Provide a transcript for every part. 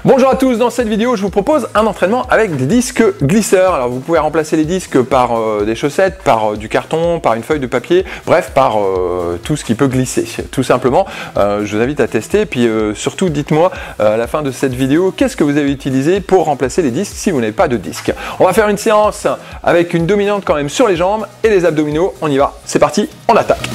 Bonjour à tous, dans cette vidéo je vous propose un entraînement avec des disques glisseurs. Alors vous pouvez remplacer les disques par des chaussettes, par du carton, par une feuille de papier, bref par tout ce qui peut glisser tout simplement. Je vous invite à tester et puis surtout dites-moi à la fin de cette vidéo qu'est-ce que vous avez utilisé pour remplacer les disques si vous n'avez pas de disques. On va faire une séance avec une dominante quand même sur les jambes et les abdominaux. On y va, c'est parti, on attaque.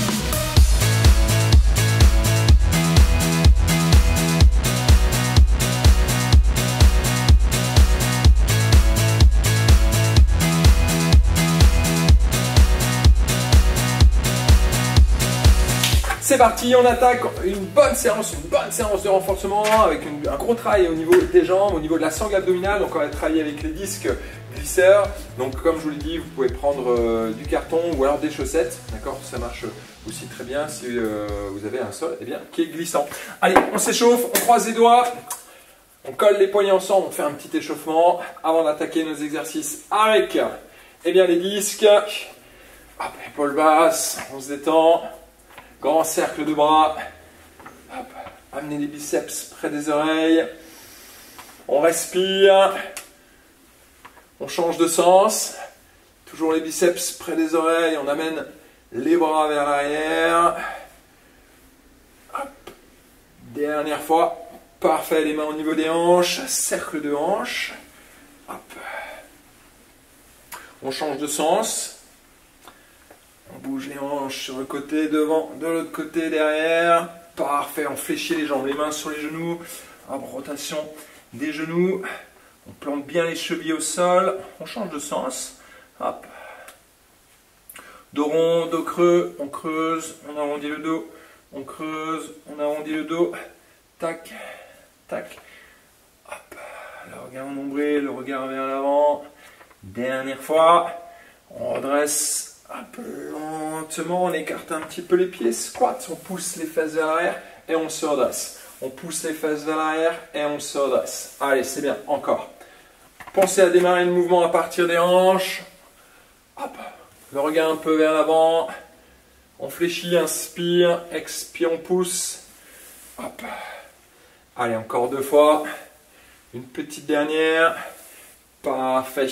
C'est parti, on attaque une bonne séance de renforcement avec un gros travail au niveau des jambes, au niveau de la sangle abdominale. Donc on va travailler avec les disques glisseurs. Donc comme je vous l'ai dit, vous pouvez prendre du carton ou alors des chaussettes. D'accord, ça marche aussi très bien si vous avez un sol qui est glissant. Allez, on s'échauffe, on croise les doigts, on colle les poignets ensemble, on fait un petit échauffement avant d'attaquer nos exercices avec les disques. Hop, épaules basses, on se détend. Grand cercle de bras, hop, amenez les biceps près des oreilles, on respire, on change de sens, toujours les biceps près des oreilles, on amène les bras vers l'arrière, dernière fois, parfait, les mains au niveau des hanches, cercle de hanches, hop. On change de sens. On bouge les hanches sur le côté devant, de l'autre côté derrière. Parfait, on fléchit les jambes, les mains sur les genoux. Hop, rotation des genoux. On plante bien les chevilles au sol. On change de sens. Hop. Dos rond, dos creux. On creuse, on arrondit le dos. On creuse, on arrondit le dos. Tac, tac. Hop. Le regard au nombril, le regard vers l'avant. Dernière fois. On redresse. Un peu lentement, on écarte un petit peu les pieds, squat, on pousse les fesses vers l'arrière et on se redresse. On pousse les fesses vers l'arrière et on se redresse. Allez, c'est bien, encore. Pensez à démarrer le mouvement à partir des hanches. Hop, le regard un peu vers l'avant. On fléchit, inspire, expire, on pousse. Hop. Allez, encore deux fois. Une petite dernière. Parfait.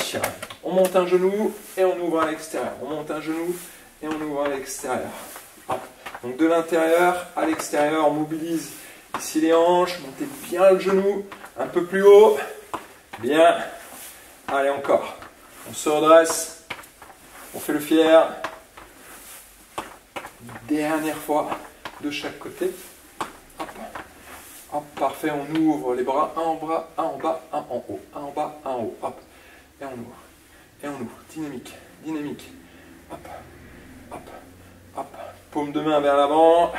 On monte un genou et on ouvre à l'extérieur. On monte un genou et on ouvre à l'extérieur. Donc de l'intérieur à l'extérieur, on mobilise ici les hanches. Montez bien le genou, un peu plus haut. Bien. Allez, encore. On se redresse. On fait le fier. Dernière fois de chaque côté. Hop. Hop, parfait, on ouvre les bras, un en bas, un en bas, un en haut, un en bas, un en haut, hop, et on ouvre, dynamique, dynamique, hop, hop, hop, paume de main vers l'avant,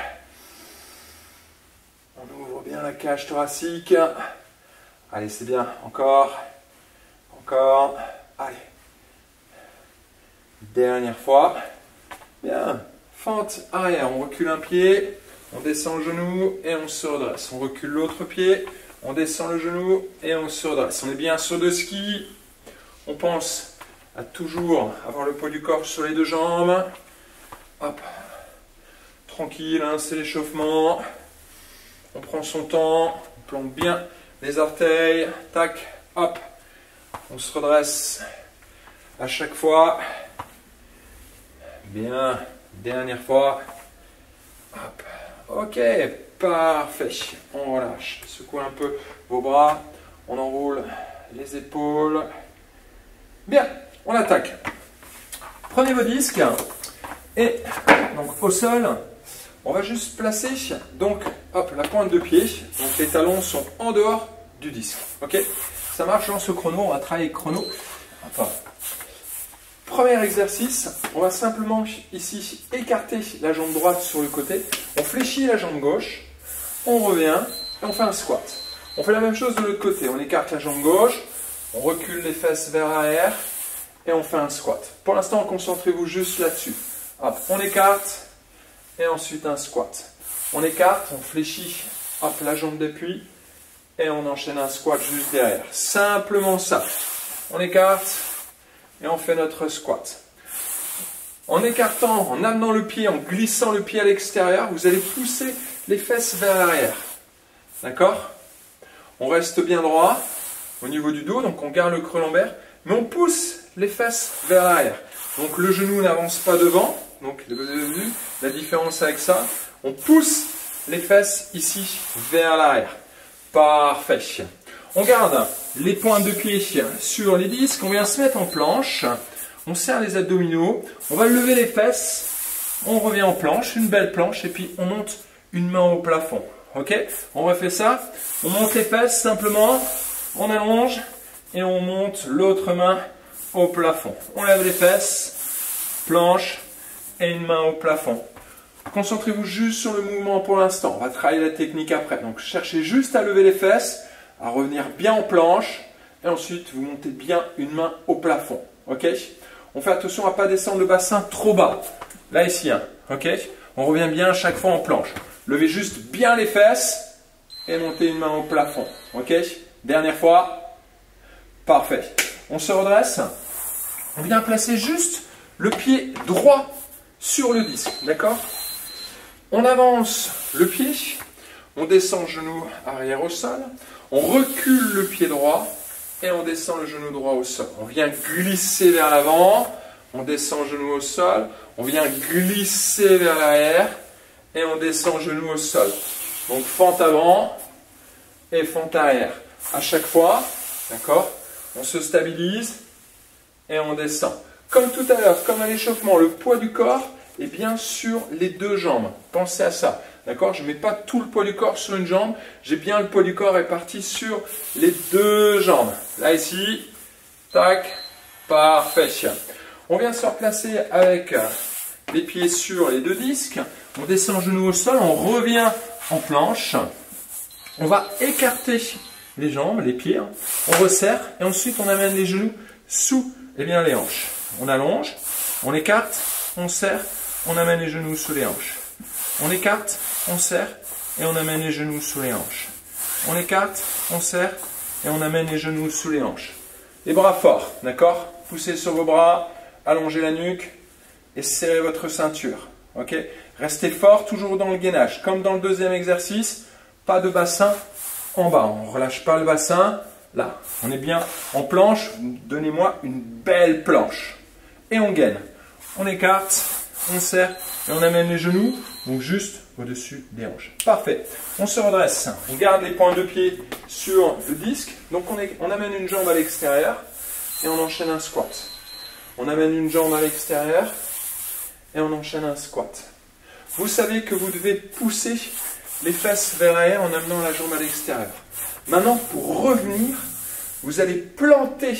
on ouvre bien la cage thoracique, allez c'est bien, encore, allez, dernière fois, bien, fente arrière, on recule un pied, on descend le genou et on se redresse. On recule l'autre pied, on descend le genou et on se redresse. On est bien sur deux skis. On pense à toujours avoir le poids du corps sur les deux jambes. Hop. Tranquille, hein, c'est l'échauffement. On prend son temps, on plante bien les orteils. Tac, hop. On se redresse à chaque fois. Bien, dernière fois. Hop. Ok, parfait. On relâche. Secouez un peu vos bras. On enroule les épaules. Bien, on attaque. Prenez vos disques et donc au sol, on va juste placer donc hop la pointe de pied. Donc les talons sont en dehors du disque. Ok, ça marche dans ce chrono. On va travailler chrono. Enfin, premier exercice, on va simplement ici écarter la jambe droite sur le côté, on fléchit la jambe gauche, on revient et on fait un squat. On fait la même chose de l'autre côté, on écarte la jambe gauche, on recule les fesses vers l'arrière et on fait un squat. Pour l'instant, concentrez-vous juste là-dessus. Hop, on écarte et ensuite un squat. On écarte, on fléchit hop, la jambe d'appui et on enchaîne un squat juste derrière. Simplement ça. On écarte. Et on fait notre squat. En écartant, en amenant le pied, en glissant le pied à l'extérieur, vous allez pousser les fesses vers l'arrière. D'accord? On reste bien droit au niveau du dos, donc on garde le creux lombaire, mais on pousse les fesses vers l'arrière. Donc le genou n'avance pas devant, donc vous avez vu la différence avec ça. On pousse les fesses ici vers l'arrière. Parfait. On garde les pointes de pied sur les disques, on vient se mettre en planche, on serre les abdominaux, on va lever les fesses, on revient en planche, une belle planche, et puis on monte une main au plafond. Ok? On refait ça, on monte les fesses simplement, on allonge et on monte l'autre main au plafond. On lève les fesses, planche et une main au plafond. Concentrez-vous juste sur le mouvement pour l'instant. On va travailler la technique après. Donc cherchez juste à lever les fesses, à revenir bien en planche et ensuite vous montez bien une main au plafond. Ok? On fait attention à ne pas descendre le bassin trop bas. Là ici, hein. Ok? On revient bien à chaque fois en planche. Levez juste bien les fesses et montez une main au plafond. Ok? Dernière fois. Parfait. On se redresse. On vient placer juste le pied droit sur le disque. D'accord? On avance le pied. On descend genou arrière au sol. On recule le pied droit et on descend le genou droit au sol. On vient glisser vers l'avant. On descend genou au sol. On vient glisser vers l'arrière et on descend genou au sol. Donc fente avant et fente arrière. À chaque fois, d'accord, on se stabilise et on descend. Comme tout à l'heure, comme à l'échauffement, le poids du corps est bien sur les deux jambes. Pensez à ça. D'accord? Je ne mets pas tout le poids du corps sur une jambe. J'ai bien le poids du corps réparti sur les deux jambes. Là, ici, tac, parfait. On vient se replacer avec les pieds sur les deux disques. On descend genou au sol, on revient en planche. On va écarter les jambes, les pieds. On resserre et ensuite on amène les genoux sous les hanches. On allonge, on écarte, on serre, on amène les genoux sous les hanches. On écarte, on serre et on amène les genoux sous les hanches. On écarte, on serre et on amène les genoux sous les hanches. Les bras forts, d'accord? Poussez sur vos bras, allongez la nuque et serrez votre ceinture. Ok? Restez fort, toujours dans le gainage. Comme dans le deuxième exercice, pas de bassin en bas. On ne relâche pas le bassin. Là, on est bien en planche. Donnez-moi une belle planche. Et on gaine. On écarte, on serre et on amène les genoux, donc juste au-dessus des hanches. Parfait. On se redresse. On garde les points de pied sur le disque. Donc on amène une jambe à l'extérieur et on enchaîne un squat. On amène une jambe à l'extérieur et on enchaîne un squat. Vous savez que vous devez pousser les fesses vers l'arrière en amenant la jambe à l'extérieur. Maintenant, pour revenir, vous allez planter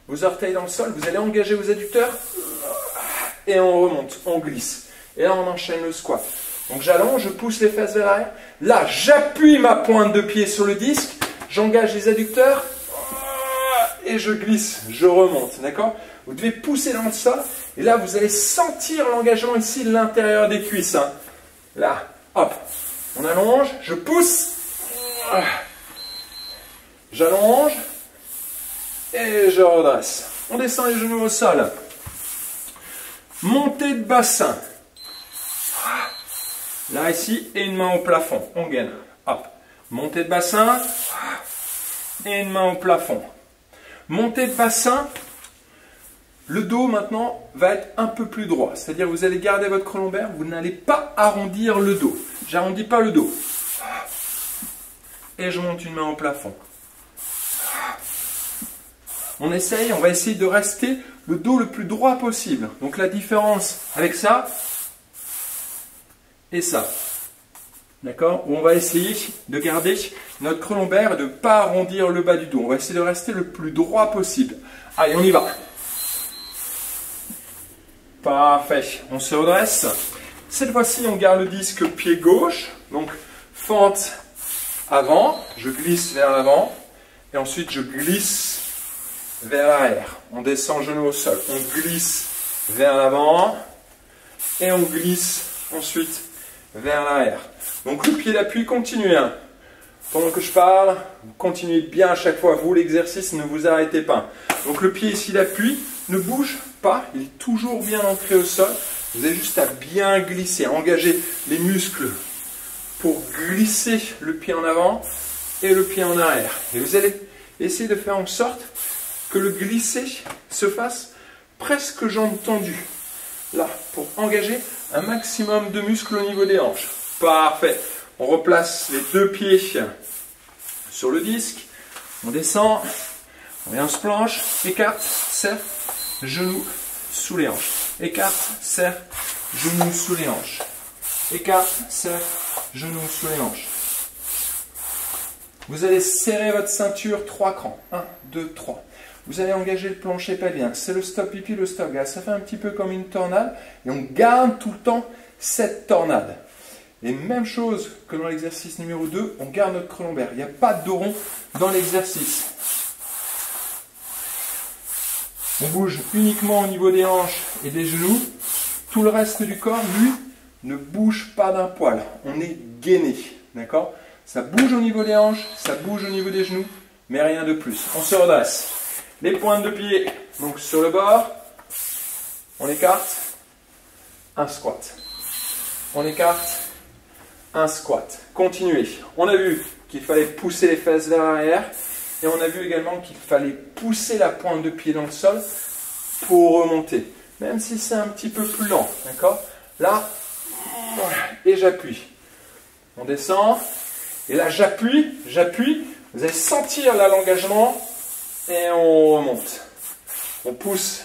vos orteils dans le sol, vous allez engager vos adducteurs et on remonte, on glisse. Et là, on enchaîne le squat. Donc j'allonge, je pousse les fesses vers l'arrière. Là, j'appuie ma pointe de pied sur le disque, j'engage les adducteurs et je glisse, je remonte. D'accord? Vous devez pousser dans le sol et là, vous allez sentir l'engagement ici de l'intérieur des cuisses. Hein. Là, hop, on allonge, je pousse, j'allonge et je redresse. On descend les genoux au sol. Montée de bassin. Là, ici, et une main au plafond. On gaine. Hop. Montée de bassin. Et une main au plafond. Montée de bassin. Le dos, maintenant, va être un peu plus droit. C'est-à-dire, vous allez garder votre creux lombaire. Vous n'allez pas arrondir le dos. J'arrondis pas le dos. Et je monte une main au plafond. On va essayer de rester le dos le plus droit possible. Donc la différence avec ça et ça. D'accord? On va essayer de garder notre creux lombaire et de ne pas arrondir le bas du dos. On va essayer de rester le plus droit possible. Allez, on y va. Parfait. On se redresse. Cette fois-ci, on garde le disque pied gauche. Donc, fente avant. Je glisse vers l'avant. Et ensuite, je glisse vers l'arrière. On descend genou au sol. On glisse vers l'avant. Et on glisse ensuite vers l'arrière. Donc le pied d'appui, continuez. Hein. Pendant que je parle, continuez bien à chaque fois. Vous, l'exercice, ne vous arrêtez pas. Donc le pied ici d'appui ne bouge pas. Il est toujours bien ancré au sol. Vous avez juste à bien glisser. Engager les muscles pour glisser le pied en avant et le pied en arrière. Et vous allez essayer de faire en sorte que le glissé se fasse presque jambes tendues. Là, pour engager un maximum de muscles au niveau des hanches. Parfait. On replace les deux pieds sur le disque. On descend. On vient, on se planche. Écarte, serre, genou sous les hanches. Écarte, serre, genou sous les hanches. Écarte, serre, genou sous les hanches. Vous allez serrer votre ceinture 3 crans. 1, 2, 3. Vous allez engager le plancher pelvien. C'est le stop pipi, le stop gaz. Ça fait un petit peu comme une tornade. Et on garde tout le temps cette tornade. Et même chose que dans l'exercice numéro 2, on garde notre creux lombaire. Il n'y a pas de dos rond dans l'exercice. On bouge uniquement au niveau des hanches et des genoux. Tout le reste du corps, lui, ne bouge pas d'un poil. On est gainé. D'accord ? Ça bouge au niveau des hanches, ça bouge au niveau des genoux, mais rien de plus. On se redresse. Les pointes de pied, donc sur le bord. On écarte. Un squat. On écarte. Un squat. Continuez. On a vu qu'il fallait pousser les fesses vers l'arrière. Et on a vu également qu'il fallait pousser la pointe de pied dans le sol pour remonter. Même si c'est un petit peu plus lent. D'accord ? Là, et j'appuie. On descend. Et là, j'appuie. Vous allez sentir là l'engagement. Et on remonte. On pousse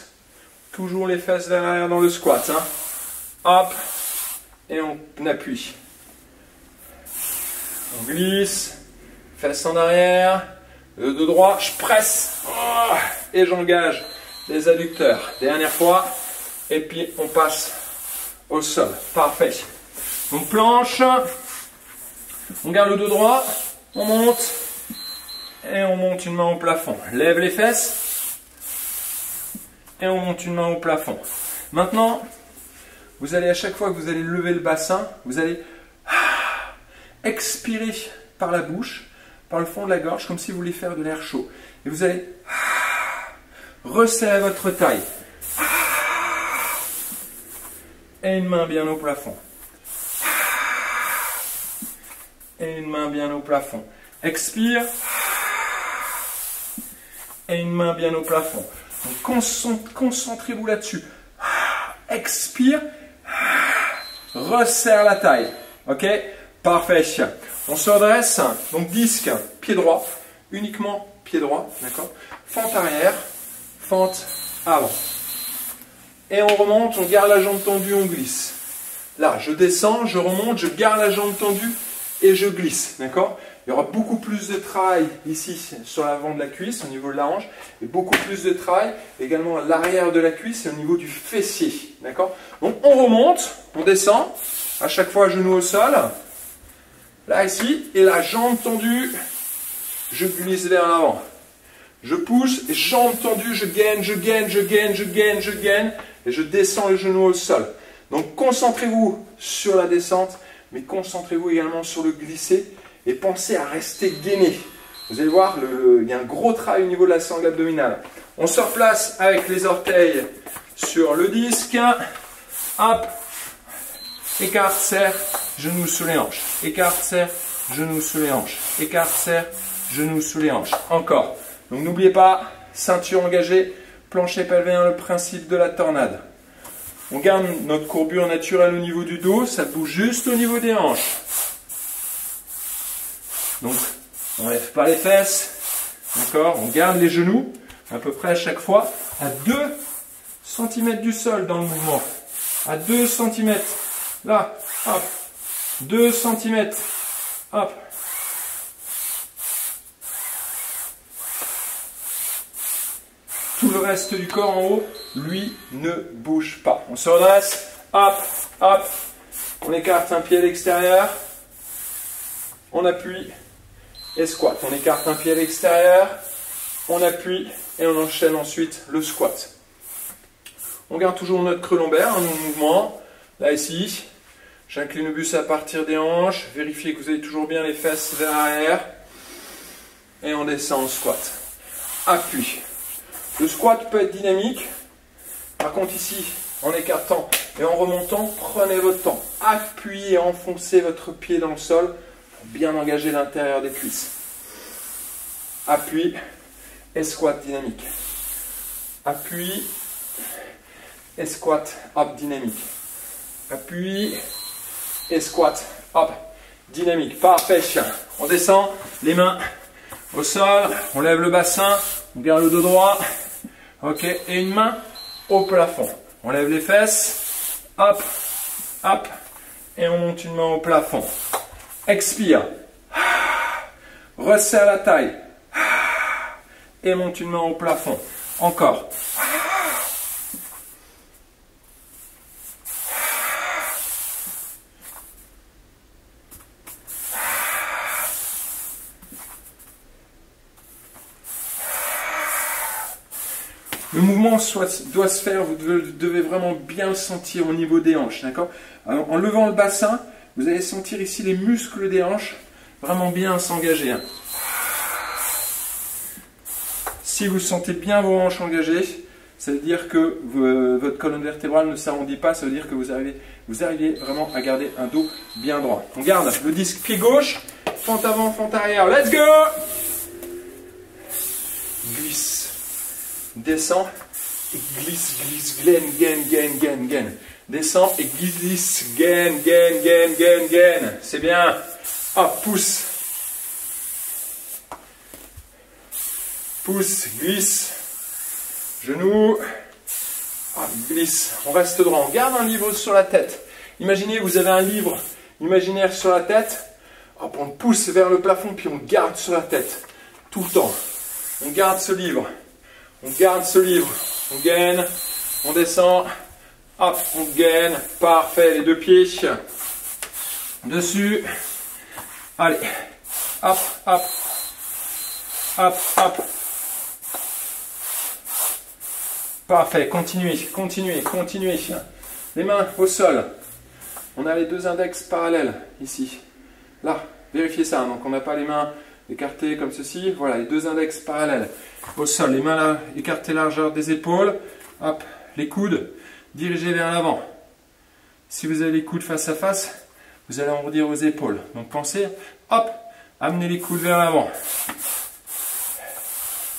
toujours les fesses vers l'arrière dans le squat. Hein. Hop. Et on appuie. On glisse. Fesses en arrière. Le dos droit. Je presse. Et j'engage les adducteurs. Dernière fois. Et puis on passe au sol. Parfait. On planche. On garde le dos droit. On monte. Et on monte une main au plafond. Lève les fesses. Et on monte une main au plafond. Maintenant, vous allez à chaque fois que vous allez lever le bassin, vous allez expirer par la bouche, par le fond de la gorge, comme si vous vouliez faire de l'air chaud. Et vous allez resserrer votre taille. Et une main bien au plafond. Et une main bien au plafond. Expire. Et une main bien au plafond. Donc concentrez-vous là-dessus. Expire. Resserre la taille. Ok? Parfait. On se redresse. Donc disque, pied droit. Uniquement pied droit. D'accord? Fente arrière. Fente avant. Et on remonte. On garde la jambe tendue. On glisse. Là, je descends. Je remonte. Je garde la jambe tendue. Et je glisse. D'accord? Il y aura beaucoup plus de travail ici sur l'avant de la cuisse, au niveau de la hanche, et beaucoup plus de travail également à l'arrière de la cuisse et au niveau du fessier. D'accord? Donc on remonte, on descend, à chaque fois genou au sol, là ici, et la jambe tendue, je glisse vers l'avant. Je pousse, et jambe tendue, je gaine, et je descends le genou au sol. Donc concentrez-vous sur la descente, mais concentrez-vous également sur le glisser. Et pensez à rester gainé. Vous allez voir, il y a un gros travail au niveau de la sangle abdominale. On se replace avec les orteils sur le disque. Hop. Écarte, serre, genou sous les hanches. Écarte, serre, genou sous les hanches. Écarte, serre, genou sous les hanches. Encore. Donc n'oubliez pas, ceinture engagée, plancher pelvien, le principe de la tornade. On garde notre courbure naturelle au niveau du dos, ça bouge juste au niveau des hanches. Donc, on ne lève pas les fesses, d'accord? On garde les genoux, à peu près à chaque fois, à 2 cm du sol dans le mouvement. À 2 cm. Là, hop. 2 cm. Hop. Tout le reste du corps en haut, lui, ne bouge pas. On se redresse, hop, hop. On écarte un pied à l'extérieur. On appuie. Et squat. On écarte un pied à l'extérieur, on appuie et on enchaîne ensuite le squat. On garde toujours notre creux lombaire, dans le mouvement. Là, ici, j'incline le buste à partir des hanches. Vérifiez que vous avez toujours bien les fesses vers l'arrière. Et on descend en squat. Appui. Le squat peut être dynamique. Par contre, ici, en écartant et en remontant, prenez votre temps. Appuyez, enfoncez votre pied dans le sol. Bien engager l'intérieur des cuisses. appui et squat dynamique. Appui et squat, hop, dynamique. Appui et squat, hop, dynamique. Parfait. On descend, les mains au sol, on lève le bassin, on garde le dos droit. Ok, et une main au plafond. On lève les fesses, hop, hop, et on monte une main au plafond. Expire. Resserre la taille. Et monte une main au plafond. Encore. Le mouvement doit se faire, vous devez vraiment bien le sentir au niveau des hanches, d'accord? Alors, en levant le bassin, vous allez sentir ici les muscles des hanches vraiment bien s'engager. Hein. Si vous sentez bien vos hanches engagées, ça veut dire que votre colonne vertébrale ne s'arrondit pas, ça veut dire que vous arrivez vraiment à garder un dos bien droit. On garde le disque pied gauche, fente avant, fente arrière, let's go! Glisse. Descend et glisse, glisse, gain. Descend et glisse, gain. C'est bien. Hop, pousse. Pousse, glisse. Genou. Hop, glisse. On reste droit. On garde un livre sur la tête. Imaginez, vous avez un livre imaginaire sur la tête. Hop, on pousse vers le plafond, puis on garde sur la tête. Tout le temps. On garde ce livre. On garde ce livre, on gaine, on descend, hop, on gaine, parfait, les deux pieds, dessus, allez, hop, hop, hop, hop, parfait, continuez, les mains au sol, on a les deux index parallèles, ici, là, vérifiez ça, donc on n'a pas les mains écartées comme ceci, voilà, les deux index parallèles. Au sol, les mains là, écartées largeur des épaules. Hop, les coudes dirigés vers l'avant. Si vous avez les coudes face à face, vous allez arrondir vos épaules. Donc pensez, hop, amenez les coudes vers l'avant.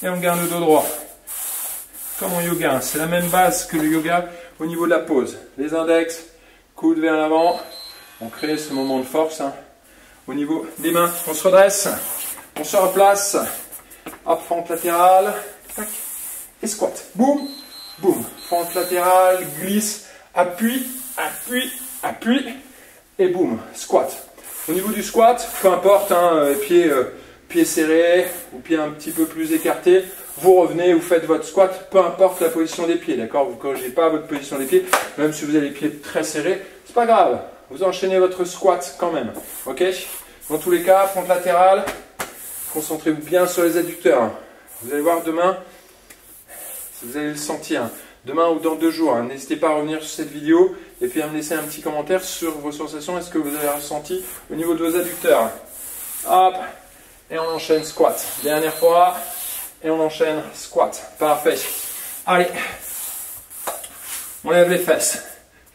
Et on garde le dos droit. Comme en yoga, c'est la même base que le yoga au niveau de la pose. Les index, coudes vers l'avant. On crée ce moment de force. Hein. Au niveau des mains, on se redresse, on se replace. Hop, fente latérale, tac, et squat. Boum, boum. Fente latérale, glisse, appuie, et boum, squat. Au niveau du squat, peu importe, hein, pieds serrés ou pieds un petit peu plus écartés, vous revenez, vous faites votre squat, peu importe la position des pieds, d'accord? Vous ne corrigez pas votre position des pieds, même si vous avez les pieds très serrés, c'est pas grave. Vous enchaînez votre squat quand même, ok? Dans tous les cas, fente latérale. Concentrez-vous bien sur les adducteurs. Vous allez voir demain, vous allez le sentir, demain ou dans 2 jours. N'hésitez pas à revenir sur cette vidéo et puis à me laisser un petit commentaire sur vos sensations. Est-ce que vous avez ressenti au niveau de vos adducteurs? Hop, et on enchaîne squat. Dernière fois, et on enchaîne squat. Parfait. Allez, on lève les fesses,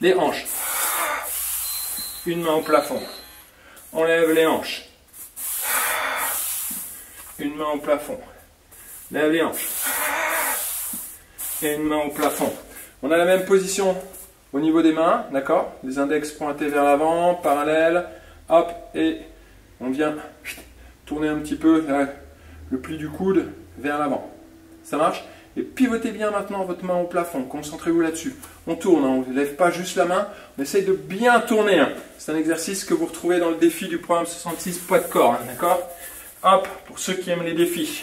les hanches. Une main au plafond. On lève les hanches. Une main au plafond. Lève les hanches. Et une main au plafond. On a la même position au niveau des mains, d'accord? Les index pointés vers l'avant, parallèles. Hop, et on vient tourner un petit peu le pli du coude vers l'avant. Ça marche? Et pivotez bien maintenant votre main au plafond. Concentrez-vous là-dessus. On tourne, hein. On ne lève pas juste la main. On essaye de bien tourner. Hein. C'est un exercice que vous retrouvez dans le défi du programme 66 poids de corps, hein, d'accord? Hop, pour ceux qui aiment les défis.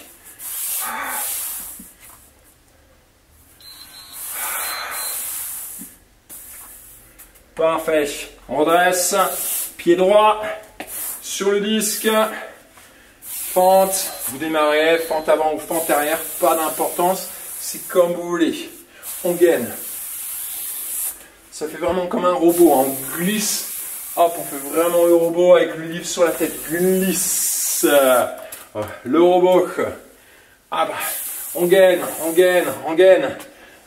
Parfait. On redresse. Pied droit sur le disque. Fente. Vous démarrez. Fente avant ou fente arrière. Pas d'importance. C'est comme vous voulez. On gaine. Ça fait vraiment comme un robot. Hein. On glisse. Hop, on fait vraiment le robot avec le livre sur la tête. Glisse. Le robot. Ah bah, on gaine.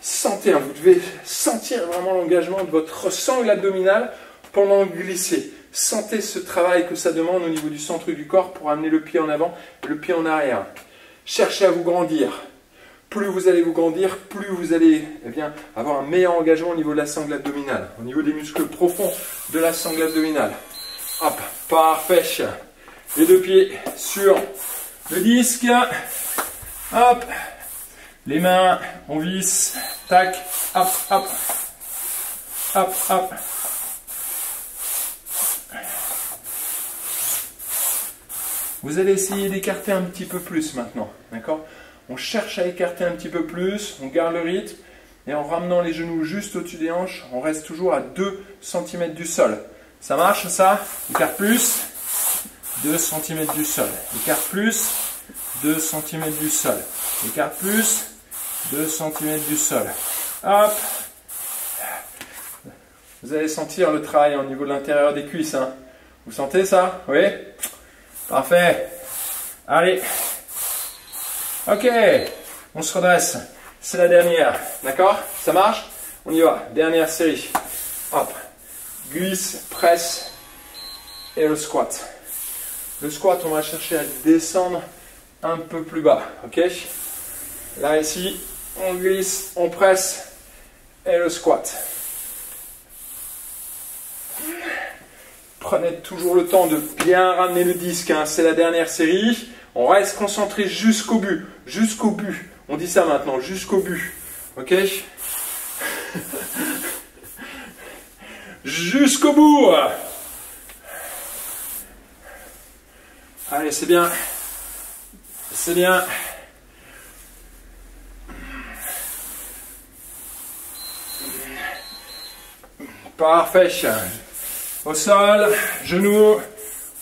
Sentez, hein, vous devez sentir vraiment l'engagement de votre sangle abdominale pendant le glisser. Sentez ce travail que ça demande au niveau du centre du corps pour amener le pied en avant et le pied en arrière. cherchez à vous grandir. Plus vous allez vous grandir, plus vous allez avoir un meilleur engagement au niveau de la sangle abdominale, au niveau des muscles profonds de la sangle abdominale. Hop, parfait. Les deux pieds sur le disque. Hop, les mains, on visse. Tac, hop, hop, hop, hop. Vous allez essayer d'écarter un petit peu plus maintenant, d'accord? On cherche à écarter un petit peu plus, on garde le rythme, et en ramenant les genoux juste au-dessus des hanches, on reste toujours à 2 cm du sol. Ça marche ça? Écarte plus, 2 cm du sol. Écarte plus, 2 cm du sol. Écarte plus, 2 cm du sol. Hop! Vous allez sentir le travail au niveau de l'intérieur des cuisses. Hein. Vous sentez ça? Oui? Parfait. Allez. Ok. On se redresse. C'est la dernière. D'accord? Ça marche? On y va. Dernière série. Hop. Glisse, presse et le squat. Le squat, on va chercher à descendre un peu plus bas. Ok? Là, ici, on glisse, on presse et le squat. Prenez toujours le temps de bien ramener le disque, hein. C'est la dernière série. On reste concentré jusqu'au but. Jusqu'au but. On dit ça maintenant, jusqu'au but. Ok? Jusqu'au bout. Allez, c'est bien. C'est bien. Parfait. Au sol, genoux,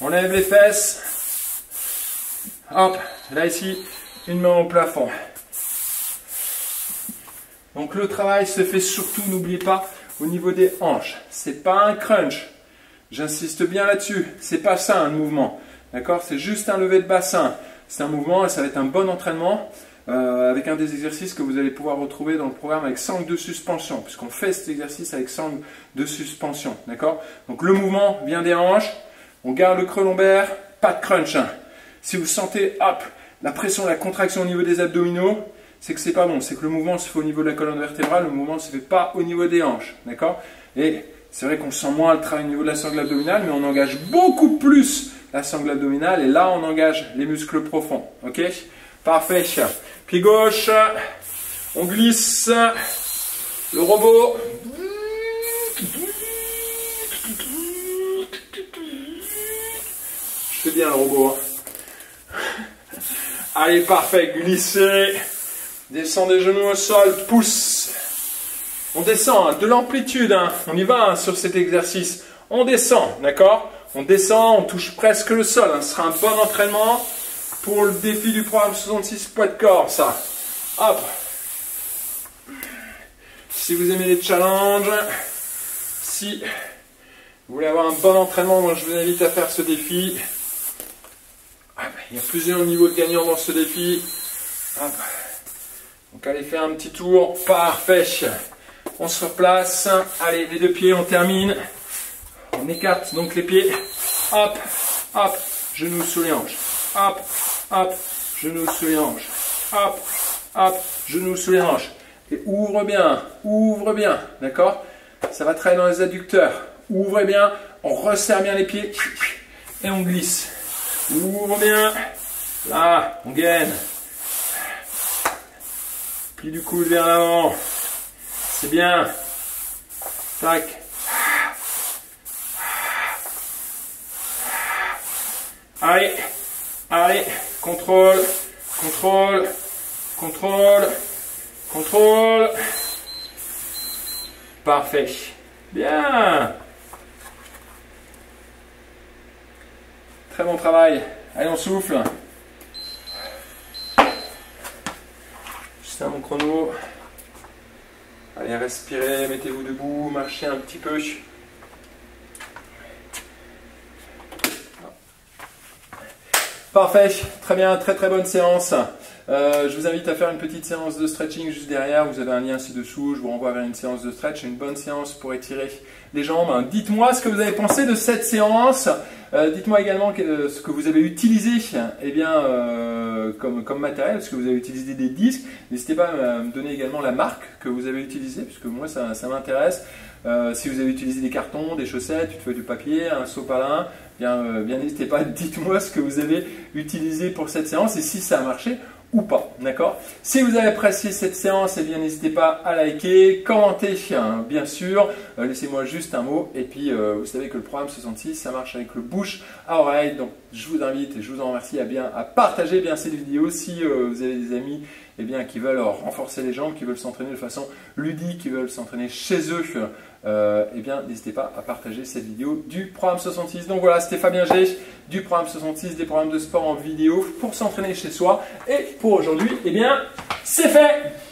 on lève les fesses. Hop, là ici, une main au plafond. Donc le travail se fait surtout, n'oubliez pas, au niveau des hanches. C'est pas un crunch. J'insiste bien là-dessus. C'est pas ça un mouvement. D'accord? C'est juste un lever de bassin. C'est un mouvement et ça va être un bon entraînement avec un des exercices que vous allez pouvoir retrouver dans le programme avec sangle de suspension, puisqu'on fait cet exercice avec sangle de suspension. D'accord? Donc le mouvement vient des hanches. On garde le creux lombaire. Pas de crunch. Hein. Si vous sentez, hop, la pression, la contraction au niveau des abdominaux, c'est que c'est pas bon. C'est que le mouvement se fait au niveau de la colonne vertébrale. Le mouvement ne se fait pas au niveau des hanches. D'accord? Et c'est vrai qu'on sent moins le travail au niveau de la sangle abdominale, mais on engage beaucoup plus la sangle abdominale. Et là, on engage les muscles profonds. Ok? Parfait. Pied gauche. On glisse. Le robot. Je fais bien le robot. Allez, parfait. Glissez. Descendez les genoux au sol. Pousse. On descend, hein, de l'amplitude. Hein. On y va hein, sur cet exercice. On descend, d'accord? On descend, on touche presque le sol. Hein. Ce sera un bon entraînement pour le défi du programme 66 poids de corps, ça. Hop. Si vous aimez les challenges, si vous voulez avoir un bon entraînement, moi je vous invite à faire ce défi. Il y a plusieurs niveaux de gagnants dans ce défi. Hop. Donc allez faire un petit tour. Parfait. On se replace. Allez, les deux pieds, on termine. On écarte donc les pieds. Hop, hop, genoux sous les hanches. Hop, hop, genoux sous les hanches. Hop, hop, genoux sous les hanches. Et ouvre bien, d'accord? Ça va travailler dans les adducteurs. Ouvrez bien, on resserre bien les pieds et on glisse. Ouvre bien, là, on gaine. Plie du coude vers l'avant. C'est bien. Tac. Allez, allez, contrôle, contrôle, contrôle, contrôle. Parfait. Bien. Très bon travail. Allez, on souffle. Juste un bon chrono. Allez, respirez, mettez-vous debout, marchez un petit peu. Parfait, très bien, très bonne séance. Je vous invite à faire une petite séance de stretching juste derrière. Vous avez un lien ci-dessous. Je vous renvoie vers une séance de stretch, une bonne séance pour étirer les jambes. Dites-moi ce que vous avez pensé de cette séance. Dites-moi également ce que vous avez utilisé comme matériel. Est-ce que vous avez utilisé des disques? N'hésitez pas à me donner également la marque que vous avez utilisée, puisque moi ça m'intéresse. Si vous avez utilisé des cartons, des chaussettes, une feuille de papier, un sopalin, bien n'hésitez pas, dites-moi ce que vous avez utilisé pour cette séance et si ça a marché ou pas, d'accord? Si vous avez apprécié cette séance, eh bien n'hésitez pas à liker, commenter, bien sûr, laissez-moi juste un mot et puis vous savez que le programme 66, ça marche avec le bouche à oreille, donc je vous invite et je vous en remercie à partager cette vidéo si vous avez des amis qui veulent renforcer les jambes, qui veulent s'entraîner de façon ludique, qui veulent s'entraîner chez eux, n'hésitez pas à partager cette vidéo du programme 66. Donc voilà, c'était Fabien G du programme 66, des programmes de sport en vidéo pour s'entraîner chez soi. Et pour aujourd'hui, c'est fait!